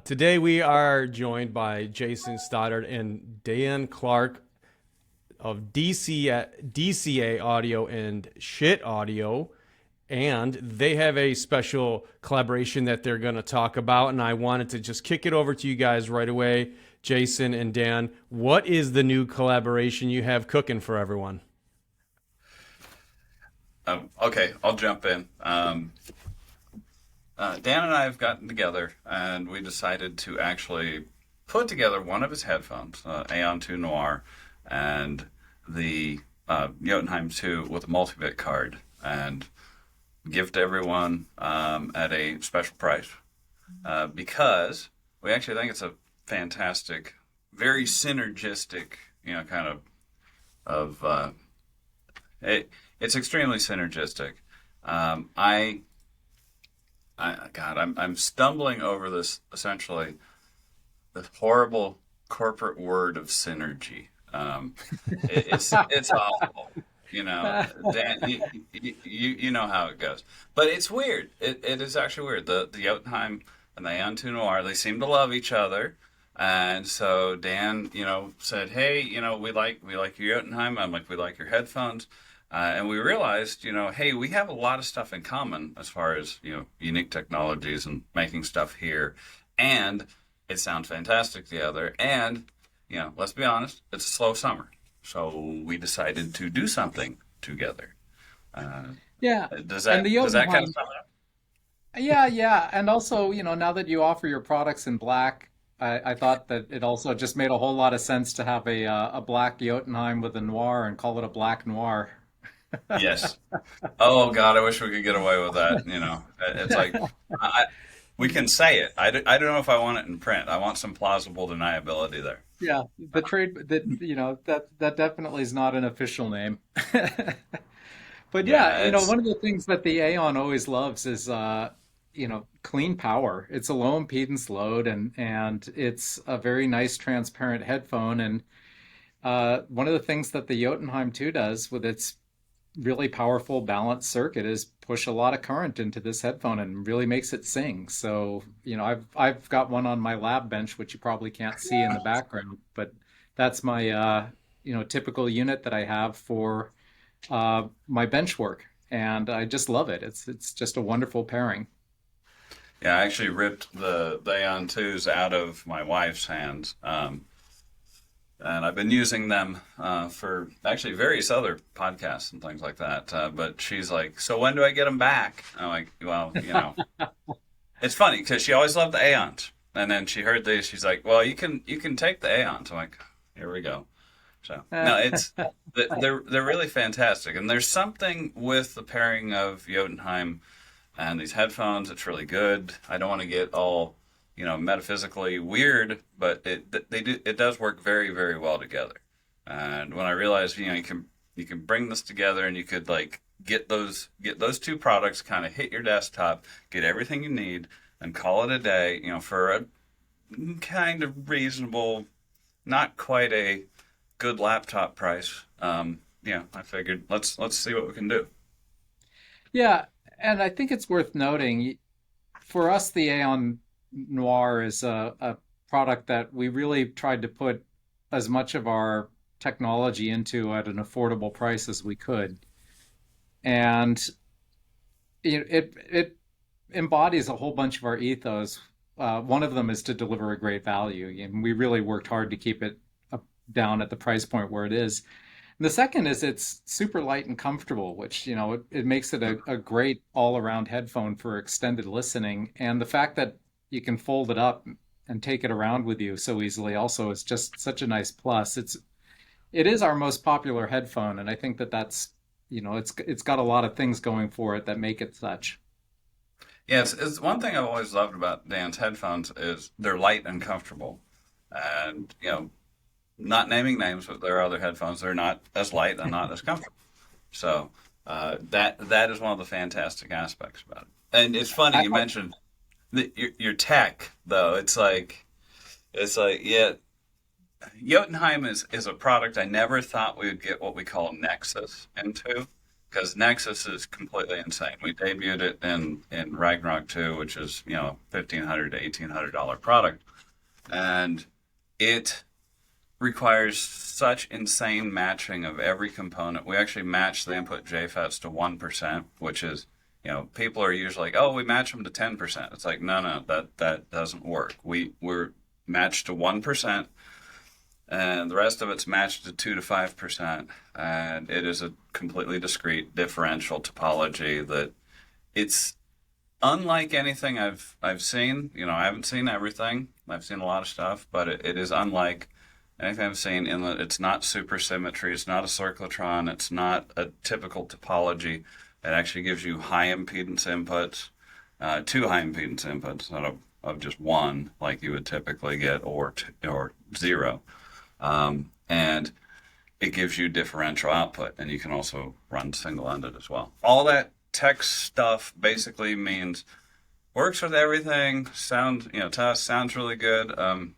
Today we are joined by Jason Stoddard and Dan Clark of DCA Audio and Schiit Audio, and they have a special collaboration that they're going to talk about. And I wanted to just kick it over to you guys right away, Jason and Dan. What is the new collaboration you have cooking for everyone? Okay, I'll jump in. Dan and I have gotten together and we decided to actually put together one of his headphones, Aeon 2 Noir, and the Jotunheim 2 with a multibit card, and give to everyone at a special price because we actually think it's a fantastic, very synergistic, kind of it's extremely synergistic. Um, I, I'm stumbling over this essentially this horrible corporate word of synergy. It's awful, you know. Dan, you know how it goes, but it's weird. It is actually weird. The Jotunheim and the Aeon Noir, they seem to love each other. And so Dan, said, "Hey, we like your Jotunheim. I'm like, we like your headphones." And we realized, hey, we have a lot of stuff in common as far as, unique technologies and making stuff here. And it sounds fantastic together. And, let's be honest, it's a slow summer. So we decided to do something together. Uh, Yeah, does and that the does that kind of Jotunheim. sum it up? Yeah, and also, now that you offer your products in black, I thought that it also just made a whole lot of sense to have a black Jotunheim with a noir and call it a black noir. Yes. Oh God, I wish we could get away with that. It's like I, we can say it. I don't know if I want it in print. I want some plausible deniability there. Yeah, the trade that that definitely is not an official name. But yeah, Yeah, it's one of the things that the Aeon always loves is clean power. It's a low impedance load and it's a very nice transparent headphone. And one of the things that the Jotunheim 2 does with its really powerful balanced circuit is push a lot of current into this headphone and really makes it sing. So, I've got one on my lab bench, which you probably can't see in the background, but that's my typical unit that I have for my bench work, and I just love it. It's just a wonderful pairing. yeah. I actually ripped the Aeon 2s out of my wife's hands, and I've been using them for actually various other podcasts and things like that. But she's like, "So when do I get them back?" I'm like, "Well, it's funny because she always loved the Aeons, and then she heard these. She's like, "Well, you can take the Aeons." I'm like, "Here we go." So no, they're really fantastic, and there's something with the pairing of Jotunheim and these headphones. It's really good. I don't want to get all metaphysically weird, but it does work very very well together. And when I realized you can bring this together and you could like get those two products, kind of hit your desktop, get everything you need, and call it a day. For a kind of reasonable, not quite a good laptop price. Yeah, I figured let's see what we can do. Yeah, and I think it's worth noting for us, the Aeon Noir is a product that we really tried to put as much of our technology into at an affordable price as we could. And it embodies a whole bunch of our ethos. One of them is to deliver a great value, and we really worked hard to keep it up, down at the price point where it is. And the second is it's super light and comfortable, which it makes it a great all-around headphone for extended listening. And the fact that you can fold it up and take it around with you so easily also is just such a nice plus. It is our most popular headphone, and I think that that's it's got a lot of things going for it that make it such. Yeah, it's one thing I've always loved about Dan's headphones is they're light and comfortable. And not naming names, but there are other headphones that are not as light and not as comfortable. So that is one of the fantastic aspects about it. And it's funny I, you mentioned your tech though. It's like yeah, Jotunheim is a product I never thought we would get what we call Nexus into. because Nexus is completely insane. We debuted it in Ragnarok 2, which is $1,500 to $1,800 product, and it requires such insane matching of every component. We actually match the input JFETs to 1%, which is, people are usually like, oh, we match them to 10%. It's like, no, that doesn't work. We're matched to 1%, and the rest of it's matched to 2 to 5%. And it is a completely discrete differential topology that it's unlike anything I've seen. I haven't seen everything. I've seen a lot of stuff, but it is unlike anything I've seen in that it's not supersymmetry, it's not a cyclotron, it's not a typical topology. It actually gives you high impedance inputs, two high impedance inputs instead of just one like you would typically get, or zero. And it gives you differential output, and you can also run single-ended as well. All that tech stuff basically means works with everything. To us, sounds really good.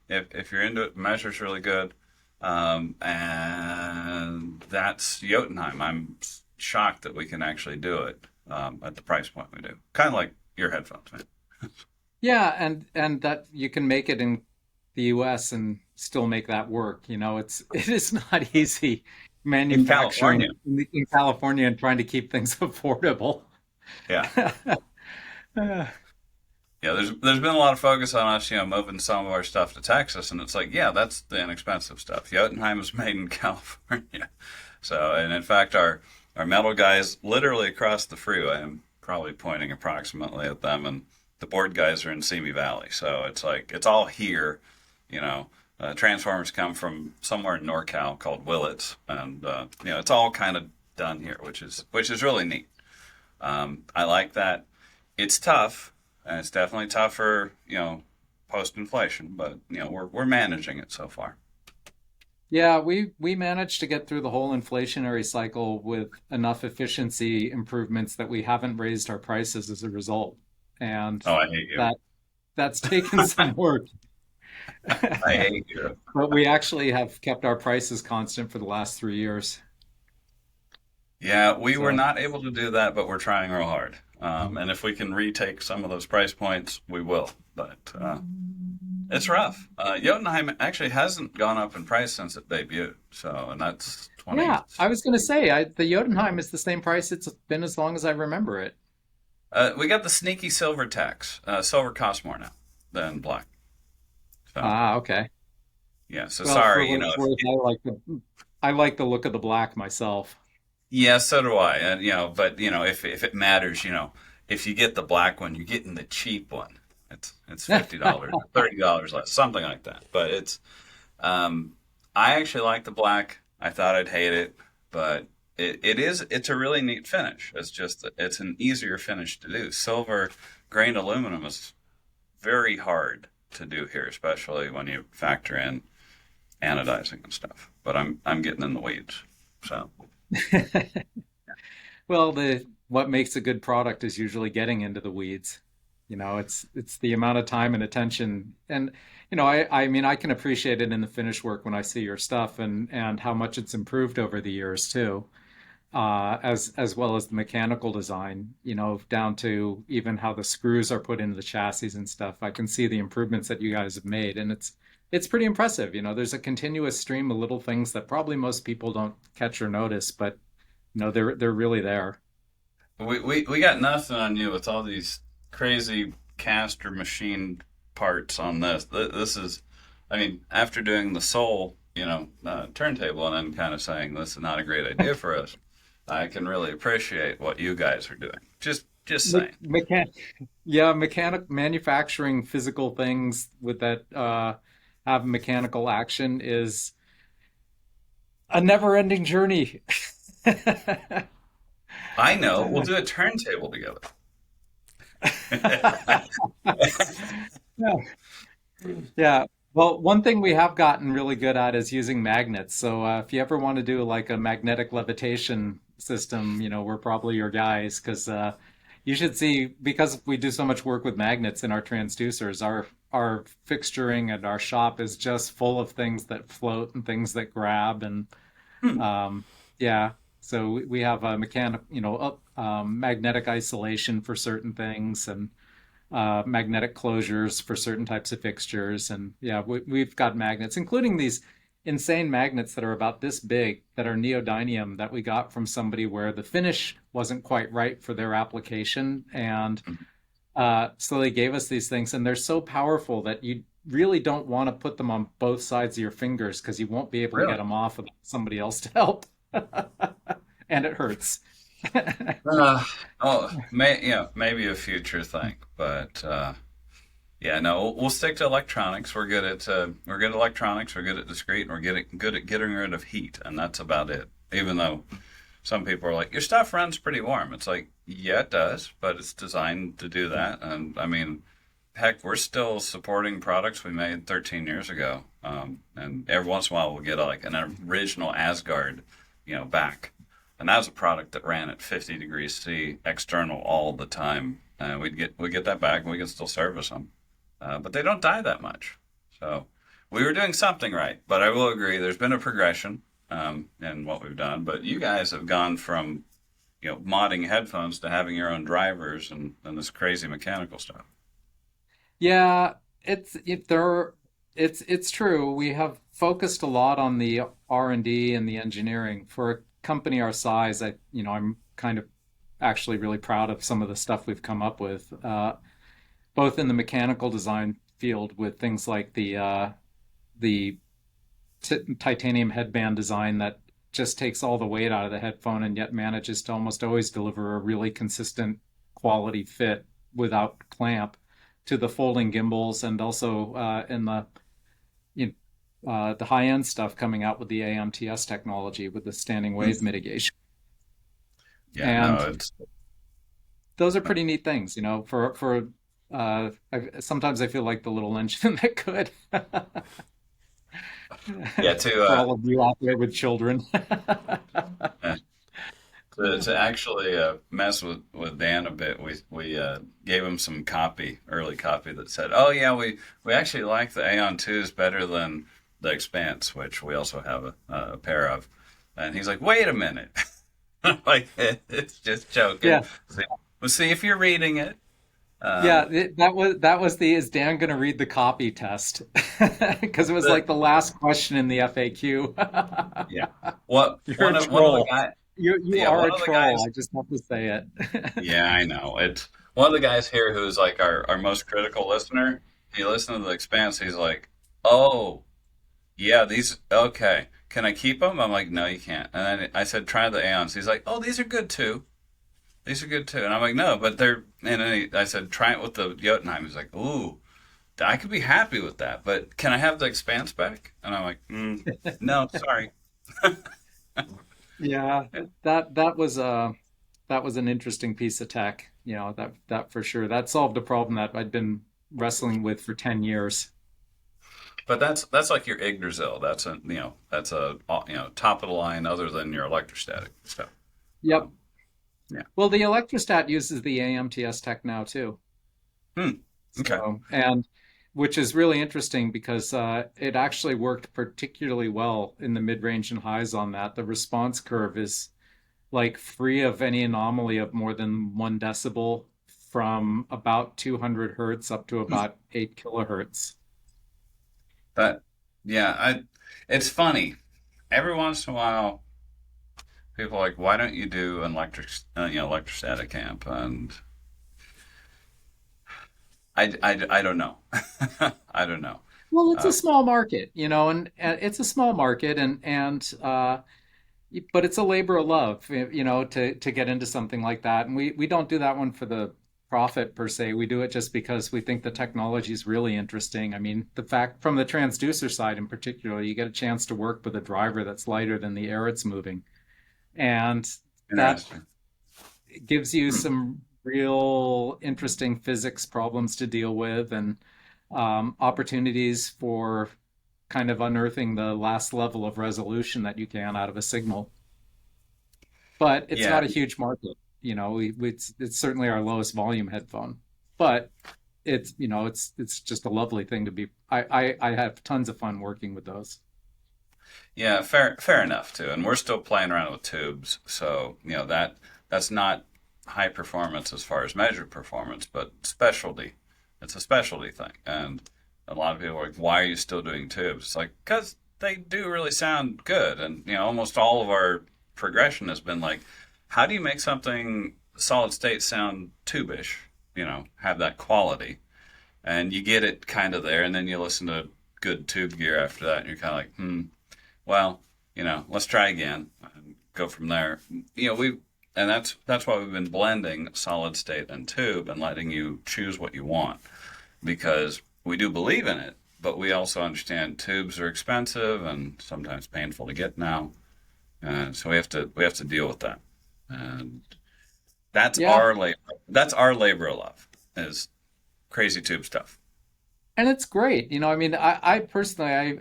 If you're into it, measures really good. And that's Jotunheim. I'm shocked that we can actually do it at the price point we do. Kind of like your headphones, man. Yeah, and that you can make it in the US and still make that work. It is not easy In manufacturing California. in California and trying to keep things affordable. Yeah. Yeah, there's been a lot of focus on us, moving some of our stuff to Texas, and it's like, yeah, that's the inexpensive stuff. Jotunheim is made in California. So, and in fact, our metal guys literally across the freeway, I'm probably pointing approximately at them, and the board guys are in Simi Valley. So it's like, it's all here, transformers come from somewhere in NorCal called Willits, and, it's all kind of done here, which is really neat. I like that. It's tough. And it's definitely tougher, post-inflation, but we're managing it so far. Yeah, we managed to get through the whole inflationary cycle with enough efficiency improvements that we haven't raised our prices as a result. And Oh, I hate you. that's taken some work. I hate you. But we actually have kept our prices constant for the last 3 years. Yeah, we were So not able to do that, but we're trying real hard. And if we can retake some of those price points, we will. But it's rough. Jotunheim actually hasn't gone up in price since it debuted. So, and that's 20. yeah, I was going to say the Jotunheim is the same price it's been as long as I remember it. We got the sneaky silver tax. Silver costs more now than black. So, Ah, okay. yeah. So Well, for sorry, what it's worth, I like the look of the black myself. Yeah, so do I. And but if it matters, if you get the black one, you're getting the cheap one. It's $50, $30 less, something like that. But I actually like the black. I thought I'd hate it, but it's a really neat finish. It's just it's an easier finish to do. Silver grained aluminum is very hard to do here, especially when you factor in anodizing and stuff. But I'm getting in the weeds, so. Well, the what makes a good product is usually getting into the weeds. It's the amount of time and attention. And I mean I can appreciate it in the finish work when I see your stuff and how much it's improved over the years too. As well as the mechanical design, down to even how the screws are put into the chassis and stuff. I can see the improvements that you guys have made, and it's pretty impressive. There's a continuous stream of little things that probably most people don't catch or notice, but they're really there. We got nothing on you with all these crazy cast or machine parts on this. This is, I mean, after doing the Soul, turntable and then kind of saying this is not a great idea for us, I can really appreciate what you guys are doing. Just Me- saying. Mechan- yeah, mechanic manufacturing physical things with that have mechanical action is a never-ending journey. I know. We'll do a turntable together. Yeah. Yeah. Well, one thing we have gotten really good at is using magnets. So if you ever want to do like a magnetic levitation system, we're probably your guys because you should see because we do so much work with magnets in our transducers, our fixturing and our shop is just full of things that float and things that grab and Hmm. um, yeah. So we have a magnetic isolation for certain things, and magnetic closures for certain types of fixtures. And yeah, we've got magnets, including these insane magnets that are about this big that are neodymium that we got from somebody where the finish wasn't quite right for their application. And so they gave us these things, and they're so powerful that you really don't want to put them on both sides of your fingers because you won't be able to Really? get them off without somebody else to help. And it hurts. Uh, maybe a future thing, but yeah, no, we'll stick to electronics. We're good at electronics. We're good at discrete, and good at getting rid of heat, and that's about it. Even though some people are like, your stuff runs pretty warm. It's like, yeah, it does, but it's designed to do that. And I mean, heck, we're still supporting products we made 13 years ago. And every once in a while, we'll get like an original Asgard, back. And that was a product that ran at 50 degrees C external all the time. And we'd get that back, and we can still service them. But they don't die that much. So we were doing something right. But I will agree, there's been a progression in what we've done. But you guys have gone from modding headphones to having your own drivers and this crazy mechanical stuff. Yeah, it's true. We have focused a lot on the R&D and the engineering. For a company our size, I'm kind of actually really proud of some of the stuff we've come up with, both in the mechanical design field with things like the titanium headband design that just takes all the weight out of the headphone and yet manages to almost always deliver a really consistent quality fit without clamp, to the folding gimbals, and also in the high end stuff coming out with the AMTS technology with the standing wave mitigation. Yeah, no, And it's those are pretty neat things, for sometimes I feel like the little engine that could. yeah to For all of you out there with children. uh, to actually mess with Dan a bit. We gave him some early copy that said, "Oh yeah, we actually like the Aeon 2s better than the Expanse, which we also have a pair of." And he's like, "Wait a minute." Like, it's just joking. Yeah. We'll see if you're reading it. Yeah, Um, that was the is Dan going to read the copy test? Because it was the like the last question in the FAQ. Yeah. What You're a one of the troll. guys You yeah, are one a of the troll. guys I just have to say it. yeah, I know. It's one of the guys here who's like our most critical listener. He listened to the Expanse, he's like, "Oh, yeah, these okay. Can I keep them?" I'm like, "No, you can't." And then I said, "Try the Aeons." He's like, "Oh, these are good too. These are good too." And I'm like, "No, but they're." And then I said, "Try it with the Jotunheim." He's like, "Ooh, I could be happy with that, but can I have the Expanse back?" And I'm like, "No, sorry." Yeah, that was an interesting piece of tech. That for sure. That solved a problem that I'd been wrestling with for 10 years. But that's like your Yggdrasil. That's a top of the line other than your electrostatic stuff. Yep. Um, yeah. Well, the Electrostat uses the AMTS tech now too. Hmm. Okay. So, and which is really interesting because it actually worked particularly well in the mid-range and highs on that. The response curve is like free of any anomaly of more than 1 decibel from about 200 hertz up to about 8 kilohertz. But yeah, it's funny. Every once in a while, people are like, "Why don't you do an electrostatic amp?" And I don't know. I don't know. Well, it's a Uh, small market, and it's a small market, but it's a labor of love, to get into something like that. And we don't do that one for the profit per se. We do it just because we think the technology is really interesting. I mean, the fact from the transducer side in particular, you get a chance to work with a driver that's lighter than the air it's moving. And that Interesting. gives you some real interesting physics problems to deal with, and opportunities for kind of unearthing the last level of resolution that you can out of a signal. But it's Yeah, not a huge market. It's certainly our lowest volume headphone, but it's just a lovely thing to be. I have tons of fun working with those. Yeah, fair enough too. And we're still playing around with tubes, so that's not high performance as far as measured performance, but specialty. It's a specialty thing, and a lot of people are like, "Why are you still doing tubes?" It's like because they do really sound good, and almost all of our progression has been like, how do you make something solid state sound tube-ish? Have that quality, and you get it kind of there, and then you listen to good tube gear after that, and you're kind of like, well, let's try again and go from there. And that's why we've been blending solid state and tube and letting you choose what you want because we do believe in it, but we also understand tubes are expensive and sometimes painful to get now, and so we have to deal with that. And that's Yeah. our labor. That's our labor of love is crazy tube stuff. And it's great. I mean, I personally,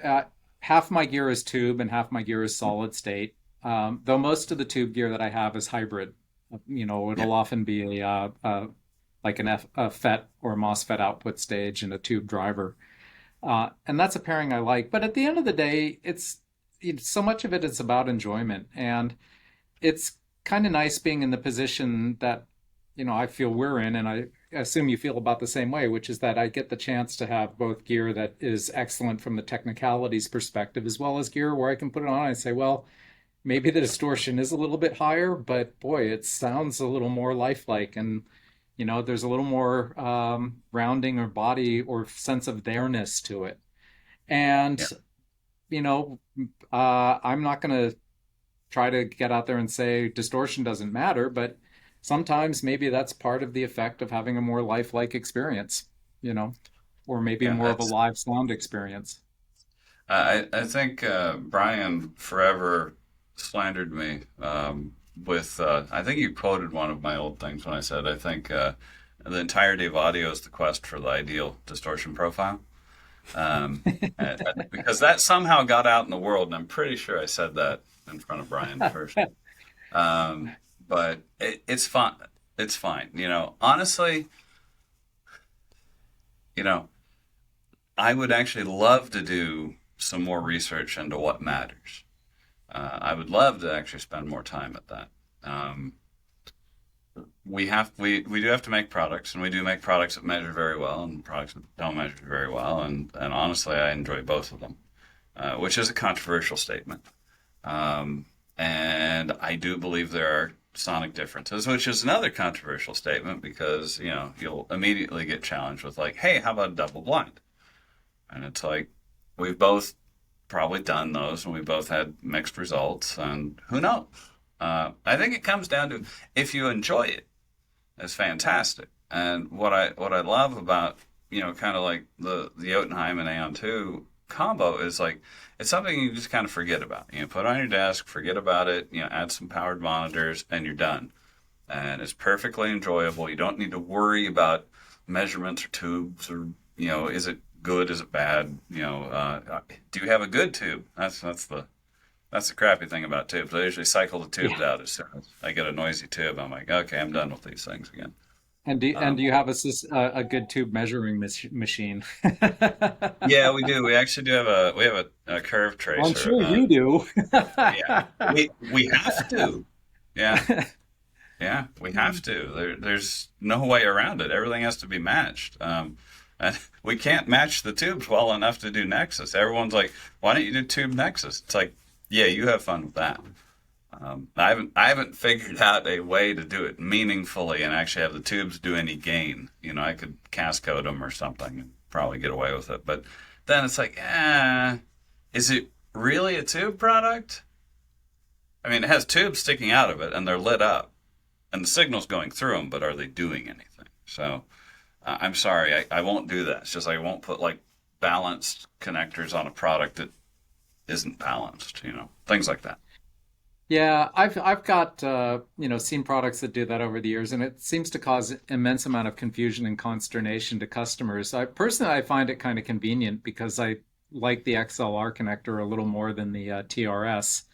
half my gear is tube and half my gear is solid state. Though most of the tube gear that I have is hybrid. Yeah, It'll often be like a FET or a MOSFET output stage and a tube driver. And that's a pairing I like. But at the end of the day, so much of it is about enjoyment. And it's kind of nice being in the position that I feel we're in, and I assume you feel about the same way, which is that I get the chance to have both gear that is excellent from the technicalities perspective, as well as gear where I can put it on and say, well, maybe the distortion is a little bit higher, but boy, it sounds a little more lifelike, and there's a little more rounding or body or sense of there-ness to it. And yeah, you know, I'm not going to try to get out there and say distortion doesn't matter, but sometimes maybe that's part of the effect of having a more lifelike experience, you know, or maybe yeah. more of a live sound experience. I think Brian forever slandered me with. I think you quoted one of my old things when I said I think the entirety of audio is the quest for the ideal distortion profile. Because that somehow got out in the world, and I'm pretty sure I said that in front of Brian first. Um, but it's fine. It's fine. Honestly, you know, I would actually love to do some more research into what matters. I would love to actually spend more time at that. Um, we do have to make products, and we do make products that measure very well, and products that don't measure very well. And honestly, I enjoy both of them, which is a controversial statement. And I do believe there are sonic differences, which is another controversial statement because you'll immediately get challenged with like, hey, how about double blind? And it's like we've both probably done those, and we both had mixed results, and who knows? I think it comes down to if you enjoy it, it's fantastic. And what I love about kind of like the Jotunheim and Aeon 2 combo is like it's something you just kind of forget about. Put it on your desk, forget about it. Add some powered monitors, and you're done. And it's perfectly enjoyable. You don't need to worry about measurements or tubes or is it good, is it bad? Do you have a good tube? That's the crappy thing about tubes. I usually cycle the tubes Yeah. out as soon as I get a noisy tube. I'm like, okay, I'm done with these things again. And do Um, you have a good tube measuring machine? yeah, we do. We actually do have a curve Well, I'm tracer. sure you do. Yeah, we have to. Yeah, yeah, we have to. There's no way around it. Everything has to be matched. And we can't match the tubes well enough to do Nexus. Everyone's like, why don't you do tube Nexus? It's like, yeah, you have fun with that. I haven't figured out a way to do it meaningfully and actually have the tubes do any gain. I could cascode them or something and probably get away with it. But then it's like, is it really a tube product? I mean, it has tubes sticking out of it and they're lit up and the signal's going through them, but are they doing anything? So I'm sorry, I won't do that. It's just like I won't put like balanced connectors on a product that isn't balanced, things like that. Yeah, I've got seen products that do that over the years, and it seems to cause immense amount of confusion and consternation to customers. I find it kind of convenient because I like the XLR connector a little more than the TRS,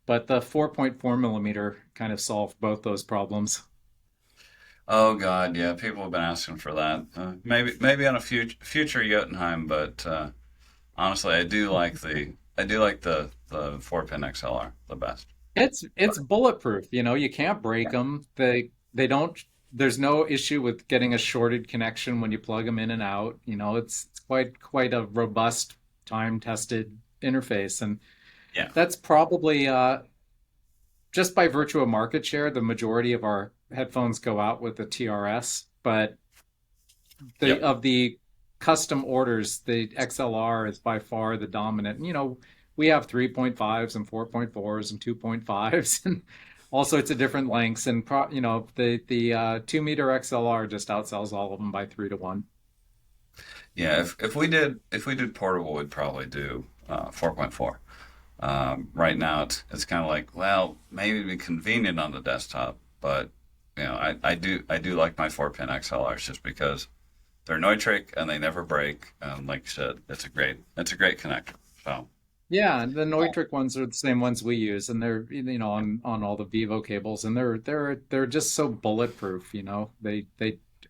but the 4.4 millimeter kind of solved both those problems. Oh God, yeah, people have been asking for that. Maybe on a future Jotunheim, but honestly, I do like the I do like the 4-pin XLR the best. It's bulletproof. You can't break them. They don't. There's no issue with getting a shorted connection when you plug them in and out. It's quite a robust, time tested interface, and Yeah. that's probably just by virtue of market share, the majority of our headphones go out with the TRS, but Yep. of the custom orders, the XLR is by far the dominant. We have 3.5s and 4.4s and 2.5s and all sorts of different lengths. And the 2 meter XLR just outsells all of them by 3 to 1. Yeah. If we did portable, we'd probably do 4.4. Right now, it's kind of like, well, maybe it'd be convenient on the desktop, but I do like my 4-pin XLRs just because they're Neutrik and they never break. And like you said, it's a great connector. So Yeah, and the Neutrik ones are the same ones we use, and they're on all the Vivo cables, and they're just so bulletproof. They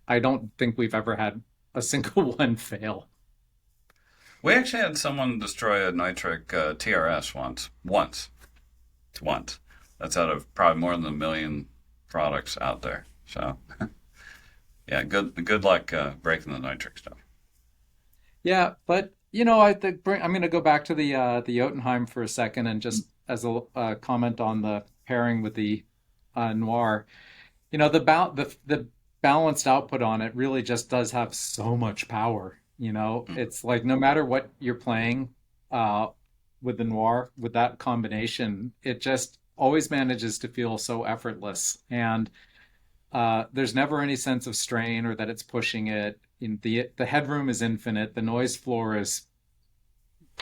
I don't think we've ever had a single one fail. we actually had someone destroy a Neutrik TRS once. That's out of probably more than a million products out there. So yeah, good luck breaking the Neutrik stuff. Yeah, but I think I'm going to go back to the Jotunheim for a second, and just as a comment on the pairing with the Noir. The balanced output on it really just does have so much power. It's like no matter what you're playing uh, with the Noir, with that combination, it just always manages to feel so effortless. And there's never any sense of strain or that it's pushing it. The headroom is infinite. The noise floor is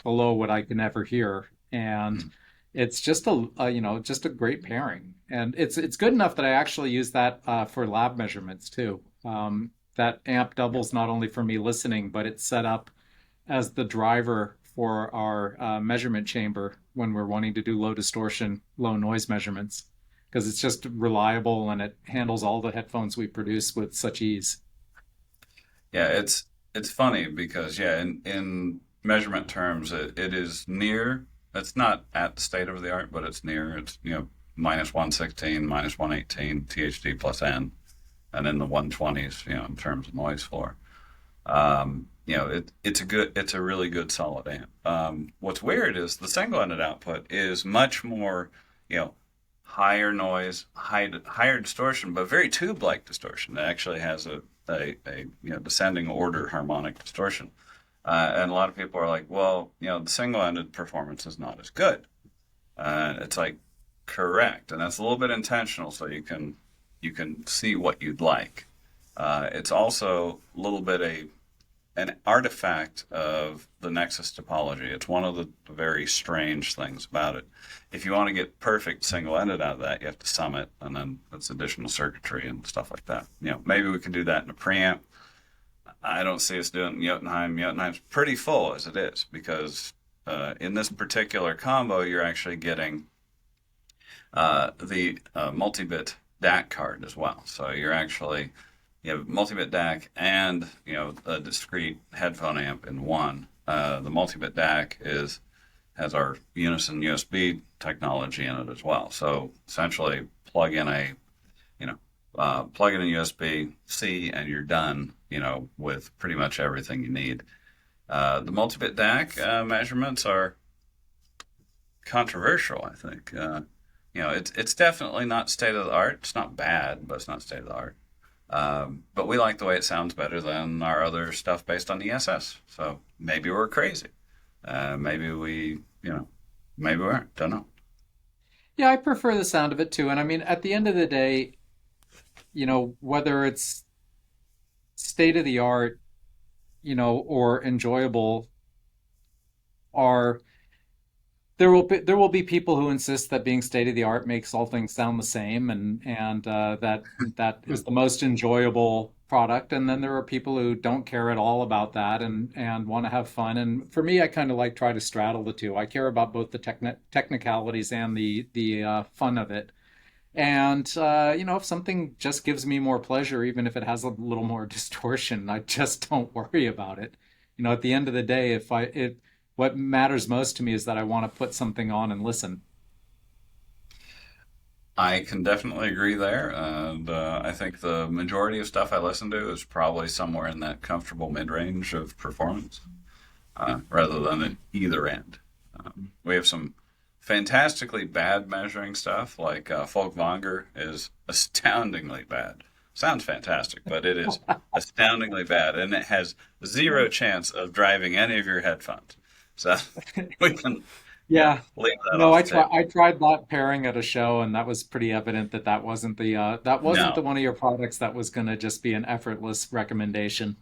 below what I can ever hear, and it's just just a great pairing. And it's good enough that I actually use that for lab measurements too. That amp doubles not only for me listening, but it's set up as the driver for our measurement chamber when we're wanting to do low distortion, low noise measurements, because it's just reliable and it handles all the headphones we produce with such ease. Yeah, it's funny because yeah, in measurement terms, it is near. It's not at the state of the art, but it's near. It's minus 116, minus 118 THD plus N, and in the 120s, in terms of noise floor. It's a really good solid amp. What's weird is the single-ended output is much more, you know, higher noise, higher distortion, but very tube-like distortion. It actually has a descending order harmonic distortion. And a lot of people are like, well, the single-ended performance is not as good. It's like correct, and that's a little bit intentional, so you can see what you'd like. It's also a little bit an artifact of the Nexus topology. It's one of the very strange things about it. If you want to get perfect single-ended out of that, you have to sum it, and then it's additional circuitry and stuff like that. Maybe we can do that in a preamp. I don't see us doing Jotunheim. Jotunheim's pretty full as it is because in this particular combo, you're actually getting the Multibit DAC card as well. So you have Multibit DAC and a discrete headphone amp in one. The Multibit DAC has our Unison USB technology in it as well. So essentially, plug in a USB C and you're done. With pretty much everything you need. The Multibit DAC measurements are controversial, I think. It's definitely not state of the art. It's not bad, but it's not state of the art. But we like the way it sounds better than our other stuff based on ESS. So maybe we're crazy. Maybe we aren't. Don't know. Yeah, I prefer the sound of it too. And I mean, at the end of the day, whether it's state of the art, or enjoyable, are there will be people who insist that being state of the art makes all things sound the same, and that is the most enjoyable product. And then there are people who don't care at all about that and want to have fun. And for me, I kind of try to straddle the two. I care about both the technicalities and the fun of it. And if something just gives me more pleasure, even if it has a little more distortion, I just don't worry about it. At the end of the day, if what matters most to me is that I want to put something on and listen. I can definitely agree there, and I think the majority of stuff I listen to is probably somewhere in that comfortable mid-range of performance, rather than at either end. We have some fantastically bad measuring stuff, like Folkvanger is astoundingly bad. Sounds fantastic, but it is astoundingly bad, and it has zero chance of driving any of your headphones. So we can, yeah, Yeah. leave that No, off the table. I tried that pairing at a show, and that was pretty evident that that wasn't the No, one of your products that was going to just be an effortless recommendation.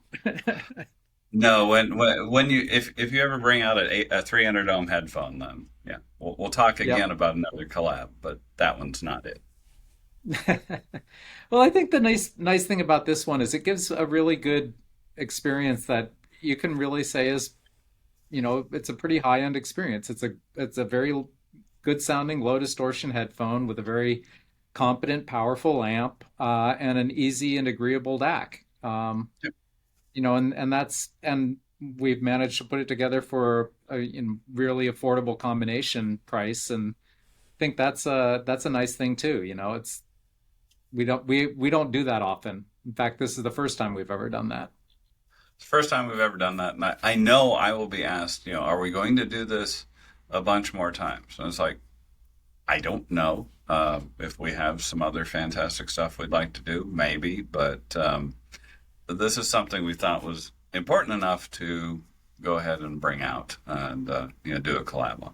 no. When you if you ever bring out a 300 ohm headphone, then yeah, we'll talk Yep. again about another collab, but that one's not it. Well, I think the nice thing about this one is it gives a really good experience that you can really say is, it's a pretty high-end experience. It's a very good sounding low distortion headphone with a very competent, powerful amp, and an easy and agreeable DAC. Yep. And we've managed to put it together for a really affordable combination price, and think that's a nice thing too. It's we don't do that often. In fact, this is the first time we've ever done that. It's the first time we've ever done that, and I know I will be asked, are we going to do this a bunch more times? And it's like, I don't know. If we have some other fantastic stuff we'd like to do, maybe, but this is something we thought was important enough to go ahead and bring out and do a collab on.